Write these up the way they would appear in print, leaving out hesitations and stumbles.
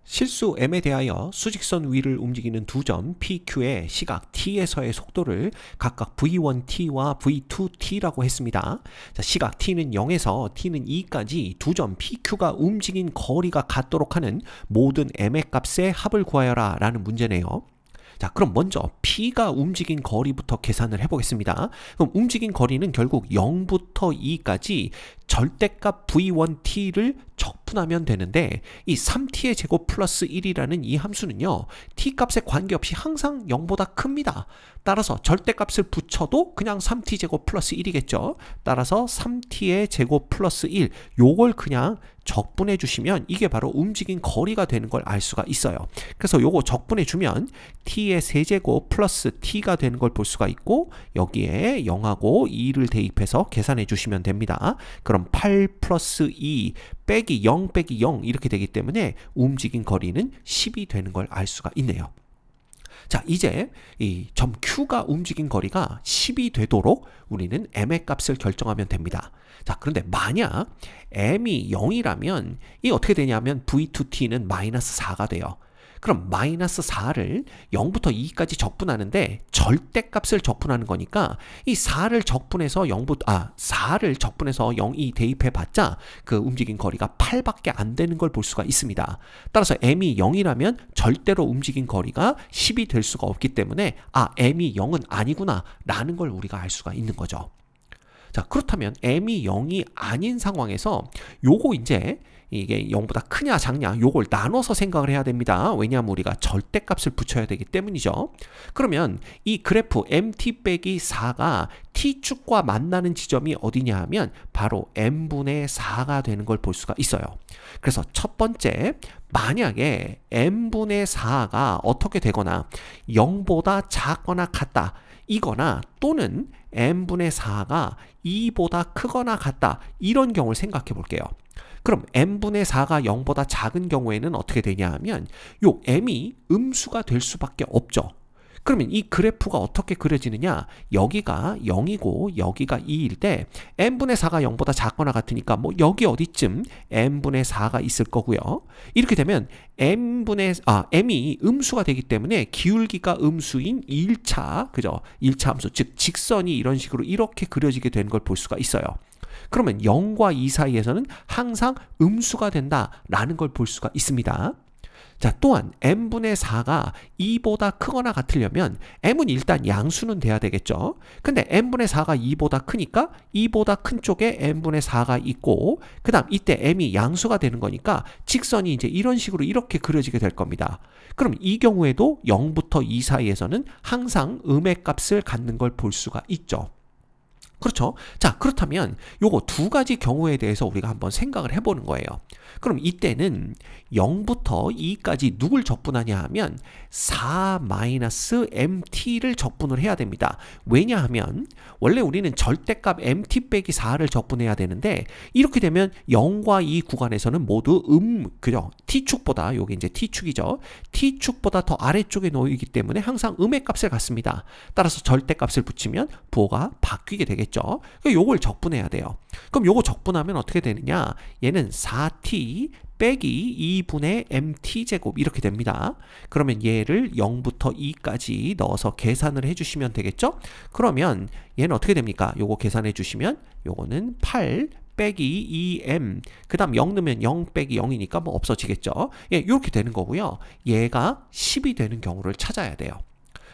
실수 m에 대하여 수직선 위를 움직이는 두 점 PQ의 시각 t에서의 속도를 각각 v1t와 v2t라고 했습니다. 자, 시각 t는 0에서 t는 2까지 두 점 PQ가 움직인 거리가 같도록 하는 모든 m의 값의 합을 구하여라 라는 문제네요. 자, 그럼 먼저 P가 움직인 거리부터 계산을 해보겠습니다. 그럼 움직인 거리는 결국 0부터 2까지 절대값 v1t를 적분하면 되는데 이 3t의 제곱 플러스 1이라는 이 함수는요, t 값에 관계없이 항상 0보다 큽니다. 따라서 절대값을 붙여도 그냥 3t 제곱 플러스 1이겠죠. 따라서 3t의 제곱 플러스 1 요걸 그냥 적분해 주시면 이게 바로 움직인 거리가 되는 걸 알 수가 있어요. 그래서 요거 적분해 주면 t의 세제곱 플러스 t가 되는 걸 볼 수가 있고, 여기에 0하고 2를 대입해서 계산해 주시면 됩니다. 그럼 8 플러스 2 빼기 0 빼기 0 이렇게 되기 때문에 움직인 거리는 10이 되는 걸 알 수가 있네요. 자, 이제 이 점 Q가 움직인 거리가 10이 되도록 우리는 m의 값을 결정하면 됩니다. 자, 그런데 만약 m이 0이라면 이 어떻게 되냐면 v2t는 마이너스 4가 돼요. 그럼 마이너스 4를 0부터 2까지 적분하는데 절대값을 적분하는 거니까 이 4를 적분해서 4를 적분해서 0이 대입해봤자 그 움직인 거리가 8밖에 안 되는 걸 볼 수가 있습니다. 따라서 m이 0이라면 절대로 움직인 거리가 10이 될 수가 없기 때문에 m이 0은 아니구나 라는 걸 우리가 알 수가 있는 거죠. 자, 그렇다면 m이 0이 아닌 상황에서 요거 이제 이게 0보다 크냐 작냐 요걸 나눠서 생각을 해야 됩니다. 왜냐하면 우리가 절대값을 붙여야 되기 때문이죠. 그러면 이 그래프 mt 빼기 4가 t축과 만나는 지점이 어디냐 하면 바로 m분의 4가 되는 걸 볼 수가 있어요. 그래서 첫 번째, 만약에 m분의 4가 어떻게 되거나 0보다 작거나 같다 이거나 또는 m분의 4가 2보다 크거나 같다 이런 경우를 생각해 볼게요. 그럼 m분의 4가 0보다 작은 경우에는 어떻게 되냐 하면 요 m이 음수가 될 수밖에 없죠. 그러면 이 그래프가 어떻게 그려지느냐, 여기가 0이고 여기가 2일 때 m분의 4가 0보다 작거나 같으니까 뭐 여기 어디쯤 m분의 4가 있을 거고요. 이렇게 되면 m이 음수가 되기 때문에 기울기가 음수인 1차, 그죠? 1차 함수, 즉 직선이 이런 식으로 이렇게 그려지게 되는 걸 볼 수가 있어요. 그러면 0과 2 사이에서는 항상 음수가 된다라는 걸 볼 수가 있습니다. 자, 또한 m분의 4가 2보다 크거나 같으려면 m은 일단 양수는 돼야 되겠죠. 근데 m분의 4가 2보다 크니까 2보다 큰 쪽에 m분의 4가 있고, 그 다음 이때 m이 양수가 되는 거니까 직선이 이제 이런 식으로 이렇게 그려지게 될 겁니다. 그럼 이 경우에도 0부터 2 사이에서는 항상 음의 값을 갖는 걸 볼 수가 있죠. 그렇죠? 자, 그렇다면 요거 두 가지 경우에 대해서 우리가 한번 생각을 해보는 거예요. 그럼 이때는 0부터 2까지 누굴 적분하냐 하면 4-mt를 적분을 해야 됩니다. 왜냐하면 원래 우리는 절대값 mt 빼기 4를 적분해야 되는데 이렇게 되면 0과 2 구간에서는 모두 그죠? t축보다, 요게 이제 t축이죠. t축보다 더 아래쪽에 놓이기 때문에 항상 음의 값을 갖습니다. 따라서 절대값을 붙이면 부호가 바뀌게 되겠죠. 요걸 적분해야 돼요. 그럼 요거 적분하면 어떻게 되느냐? 얘는 4t 빼기 2분의 mt제곱 이렇게 됩니다. 그러면 얘를 0부터 2까지 넣어서 계산을 해주시면 되겠죠? 그러면 얘는 어떻게 됩니까? 요거 계산해 주시면 요거는 8 빼기 2m, 그 다음 0 넣으면 0 빼기 0이니까 뭐 없어지겠죠? 예, 이렇게 되는 거고요. 얘가 10이 되는 경우를 찾아야 돼요.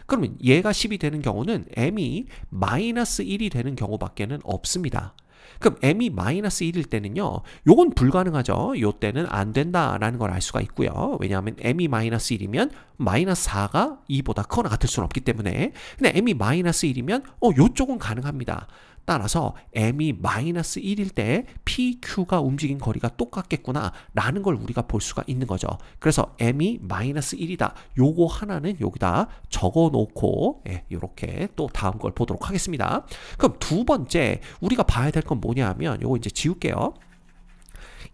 그러면 얘가 10이 되는 경우는 m이 마이너스 1이 되는 경우밖에는 없습니다. 그럼 m이 마이너스 1일 때는요, 요건 불가능하죠. 요 때는 안 된다라는 걸 알 수가 있고요. 왜냐하면 m이 마이너스 1이면 마이너스 4가 2보다 크거나 같을 수는 없기 때문에. 근데 m이 마이너스 1이면 요쪽은 가능합니다. 따라서 m이 마이너스 1일 때 PQ가 움직인 거리가 똑같겠구나 라는 걸 우리가 볼 수가 있는 거죠. 그래서 m이 마이너스 1이다. 요거 하나는 여기다 적어 놓고 이렇게 또 다음 걸 보도록 하겠습니다. 그럼 두 번째 우리가 봐야 될 건 뭐냐 하면 요거 이제 지울게요.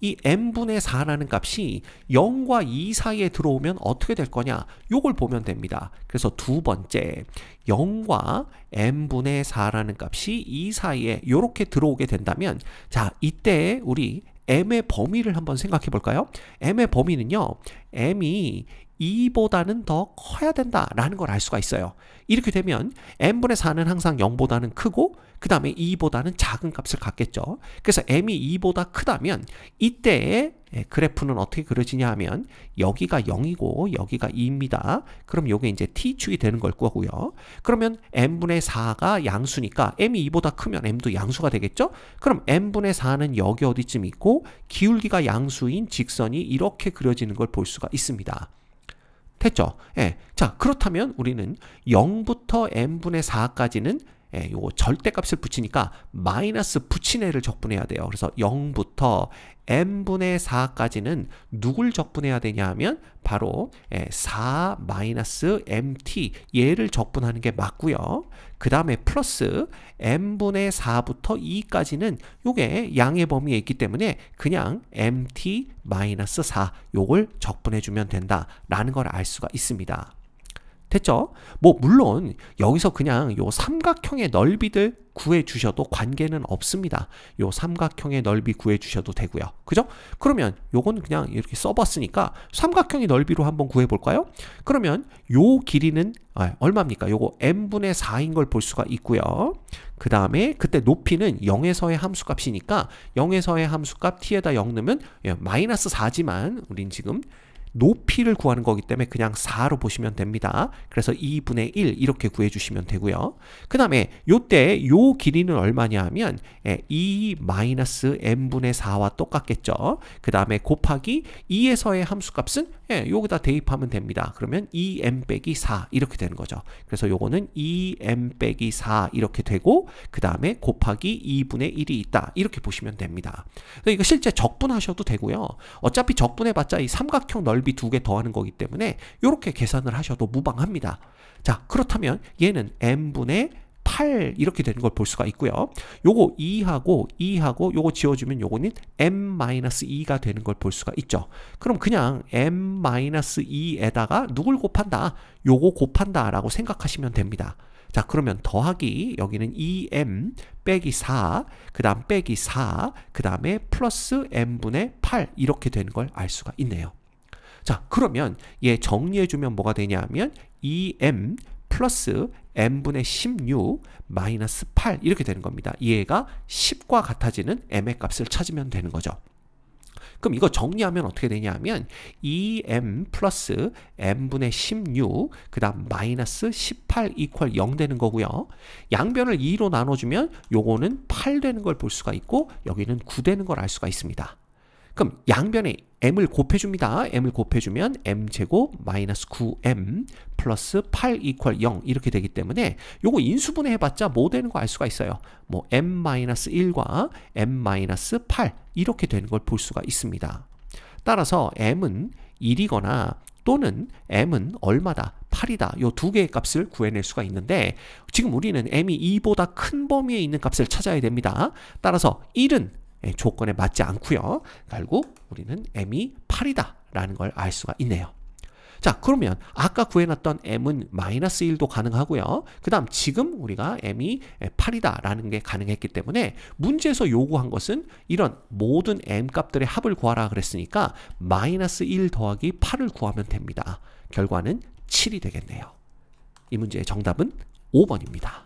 이 m분의 4라는 값이 0과 2 사이에 들어오면 어떻게 될 거냐? 요걸 보면 됩니다. 그래서 두 번째, 0과 m분의 4라는 값이 2 사이에 이렇게 들어오게 된다면, 자, 이때 우리 m의 범위를 한번 생각해 볼까요? m의 범위는요, m이 2보다는 더 커야 된다라는 걸 알 수가 있어요. 이렇게 되면 m분의 4는 항상 0보다는 크고 그 다음에 2보다는 작은 값을 갖겠죠. 그래서 m이 2보다 크다면 이때의 그래프는 어떻게 그려지냐 하면 여기가 0이고 여기가 2입니다. 그럼 요게 이제 t축이 되는 걸 거고요. 그러면 m분의 4가 양수니까 m이 2보다 크면 m도 양수가 되겠죠. 그럼 m분의 4는 여기 어디쯤 있고 기울기가 양수인 직선이 이렇게 그려지는 걸 볼 수가 있습니다. 됐죠? 예. 자, 그렇다면 우리는 0부터 m분의 4까지는 요거 절대값을 붙이니까 마이너스 붙인 애를 적분해야 돼요. 그래서 0부터 m분의 4까지는 누굴 적분해야 되냐 하면 바로 4 마이너스 mt 얘를 적분하는 게 맞고요. 그 다음에 플러스 m분의 4부터 2까지는 요게 양의 범위에 있기 때문에 그냥 mt 마이너스 4 요걸 적분해 주면 된다라는 걸 알 수가 있습니다. 됐죠? 뭐 물론 여기서 그냥 요 삼각형의 넓이들 구해 주셔도 관계는 없습니다. 요 삼각형의 넓이 구해 주셔도 되고요. 그죠? 그러면 요건 그냥 이렇게 써봤으니까 삼각형의 넓이로 한번 구해 볼까요? 그러면 요 길이는 얼마입니까? 요거 m분의 4인 걸 볼 수가 있고요. 그 다음에 그때 높이는 0에서의 함수값이니까 0에서의 함수값 t에다 0 넣으면 마이너스 4지만 우린 지금 높이를 구하는 거기 때문에 그냥 4로 보시면 됩니다. 그래서 2분의 1 이렇게 구해주시면 되고요. 그 다음에 요때 요 길이는 얼마냐 하면 2 마이너스 m분의 4와 똑같겠죠. 그 다음에 곱하기 2에서의 함수값은 여기다 대입하면 됩니다. 그러면 2m 빼기 4 이렇게 되는 거죠. 그래서 요거는 2m 빼기 4 이렇게 되고 그 다음에 곱하기 2분의 1이 있다 이렇게 보시면 됩니다. 이거 실제 적분하셔도 되고요. 어차피 적분해봤자 이 삼각형 넓이 두 개 더하는 거기 때문에 이렇게 계산을 하셔도 무방합니다. 자, 그렇다면 얘는 m분의 8 이렇게 되는 걸 볼 수가 있고요. 요거 2하고 요거 지워주면 요거는 m-2가 되는 걸 볼 수가 있죠. 그럼 그냥 m-2에다가 누굴 곱한다? 요거 곱한다 라고 생각하시면 됩니다. 자, 그러면 더하기 여기는 2m 빼기 4, 그 다음 빼기 4, 그 다음에 플러스 m분의 8 이렇게 되는 걸 알 수가 있네요. 자, 그러면 얘 정리해주면 뭐가 되냐 하면 2m 플러스 m분의 16 마이너스 8 이렇게 되는 겁니다. 얘가 10과 같아지는 m의 값을 찾으면 되는 거죠. 그럼 이거 정리하면 어떻게 되냐 하면 2m 플러스 m분의 16 그 다음 마이너스 18 이퀄 0 되는 거고요. 양변을 2로 나눠주면 요거는 8 되는 걸 볼 수가 있고 여기는 9 되는 걸 알 수가 있습니다. 그럼 양변에 m을 곱해줍니다. m을 곱해주면 m제곱 마이너스 9m 플러스 8 이퀄 0 이렇게 되기 때문에 요거 인수분해 해봤자 뭐 되는 거 알 수가 있어요. 뭐 m-1과 m-8 이렇게 되는 걸 볼 수가 있습니다. 따라서 m은 1이거나 또는 m은 얼마다? 8이다. 요 두 개의 값을 구해낼 수가 있는데 지금 우리는 m이 2보다 큰 범위에 있는 값을 찾아야 됩니다. 따라서 1은 조건에 맞지 않고요. 결국 우리는 m이 8이다 라는 걸 알 수가 있네요. 자, 그러면 아까 구해놨던 m은 마이너스 1도 가능하고요. 그 다음 지금 우리가 m이 8이다 라는 게 가능했기 때문에 문제에서 요구한 것은 이런 모든 m 값들의 합을 구하라 그랬으니까 마이너스 1 더하기 8을 구하면 됩니다. 결과는 7이 되겠네요. 이 문제의 정답은 5번입니다.